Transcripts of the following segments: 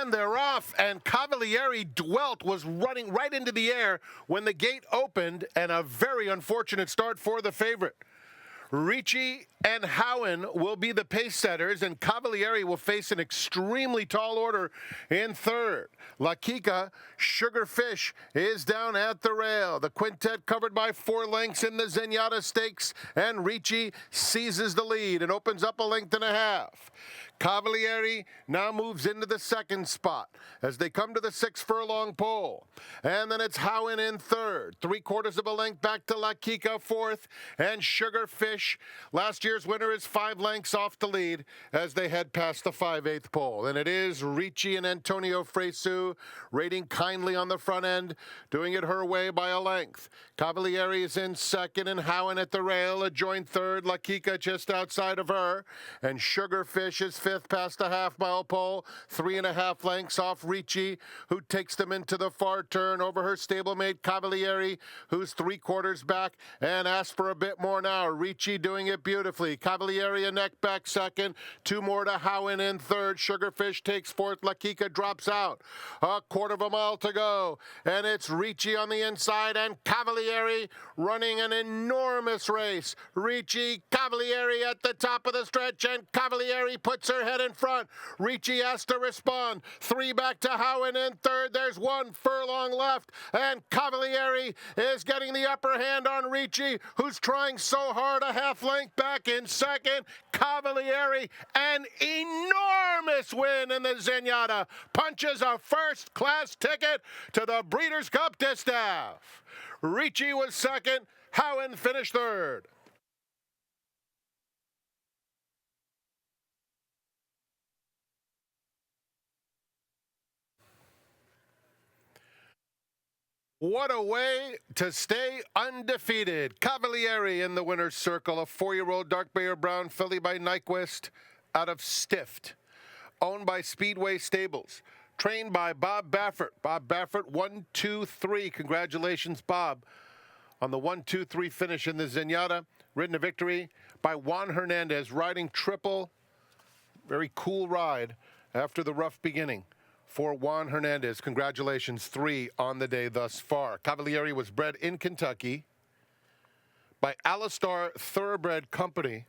And they're off, and Cavalieri was running right into the air when the gate opened, and a very unfortunate start for the favorite. Ricci and Howen will be the pace setters, and Cavalieri will face an extremely tall order in third. La Kika, Sugarfish, is down at the rail. The quintet covered by 4 lengths in the Zenyatta Stakes, and Ricci seizes the lead and opens up a length and a half. Cavalieri now moves into the second spot as they come to the 6-furlong pole. And then it's Howen in third. 3/4 of a length back to La Kika fourth. And Sugarfish, last year's winner, is 5 lengths off the lead as they head past the 5/8 pole. And it is Ricci and Antonio Fresu rating kindly on the front end, doing it her way by a length. Cavalieri is in second, and Howen at the rail, a joint third. La Kika just outside of her. And Sugarfish is fifth past the half-mile pole, 3.5 lengths off Ricci, who takes them into the far turn over her stablemate Cavalieri, who's 3/4 back and asks for a bit more now. Ricci doing it beautifully. Cavalieri a neck back second, 2 more to Howen in third. Sugarfish takes fourth. La Kika drops out. 1/4 mile to go, and it's Ricci on the inside and Cavalieri running an enormous race. Ricci, Cavalieri at the top of the stretch, and Cavalieri puts her head in front. Ricci has to respond. 3 back to Howen in third. There's 1 furlong left, and Cavalieri is getting the upper hand on Ricci, who's trying so hard, a half length back in second. Cavalieri, an enormous win in the Zenyatta, punches a first-class ticket to the Breeders' Cup Distaff. Ricci was second. Howen finished third. What a way to stay undefeated. Cavalieri in the winner's circle, a 4-year-old dark Bayer Brown filly by Nyquist out of Stift, owned by Speedway Stables, trained by Bob Baffert. Bob Baffert, 1, 2, 3. Congratulations, Bob, on the 1, 2, 3 finish in the Zenyatta. Ridden a victory by Juan Hernandez, riding triple. Very cool ride after the rough beginning for Juan Hernandez. Congratulations, 3 on the day thus far. Cavalieri was bred in Kentucky by Alistar Thoroughbred Company.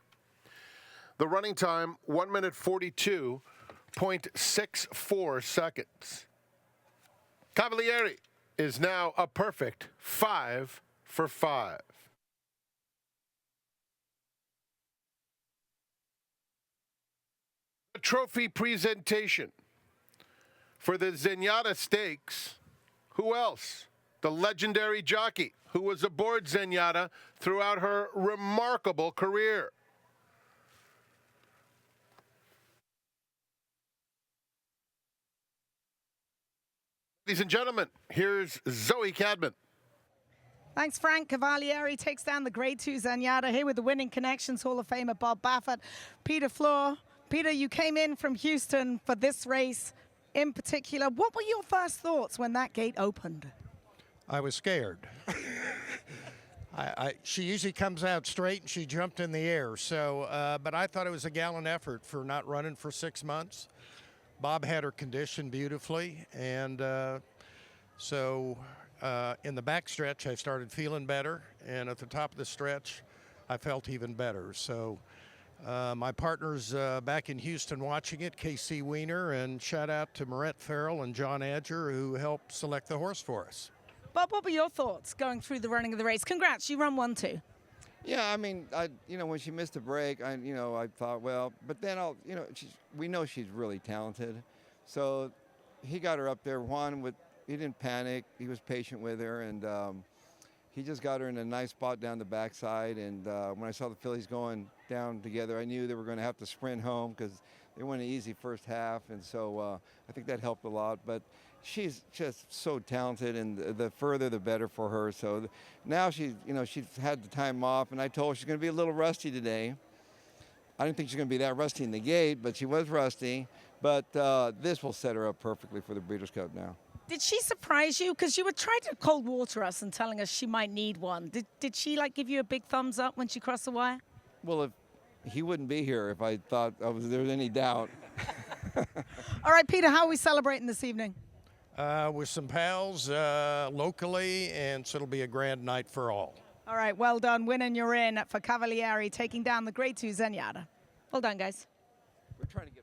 The running time, 1 minute 42.64 seconds. Cavalieri is now a perfect 5 for 5. A trophy presentation for the Zenyatta Stakes. Who else? The legendary jockey who was aboard Zenyatta throughout her remarkable career. Ladies and gentlemen, here's Zoe Cadman. Thanks, Frank. Cavalieri takes down the Grade 2 Zenyatta here with the winning connections Hall of Famer Bob Baffert. Peter Floor. Peter, you came in from Houston for this race in particular. What were your first thoughts when that gate opened? I was scared. She usually comes out straight, and she jumped in the air. So, but I thought it was a gallant effort for not running for 6 months. Bob had her conditioned beautifully, and so in the back stretch, I started feeling better, and at the top of the stretch, I felt even better. So my partners back in Houston watching it, KC Weiner, and shout out to Marette Farrell and John Adger, who helped select the horse for us. Bob, what were your thoughts going through the running of the race? Congrats, you run 1-2. Yeah, I mean, when she missed a break, I thought, well, but then we know she's really talented, so he got her up there. He didn't panic. He was patient with her, and he just got her in a nice spot down the backside. And when I saw the fillies going down together, I knew they were going to have to sprint home because they went an easy first half, and so I think that helped a lot. But she's just so talented, and the further the better for her. So now she's had the time off, and I told her she's going to be a little rusty today. I didn't think she's going to be that rusty in the gate, but she was rusty. But this will set her up perfectly for the Breeders' Cup now. Did she surprise you? Because you were trying to cold water us and telling us she might need one. Did she give you a big thumbs up when she crossed the wire? Well, he wouldn't be here if I thought there was any doubt. All right, Peter, how are we celebrating this evening? With some pals locally, and so it'll be a grand night for all. All right, well done. Win and you're in for Cavalieri, taking down the grade 2 Zenyatta. Well done, guys. We're trying to get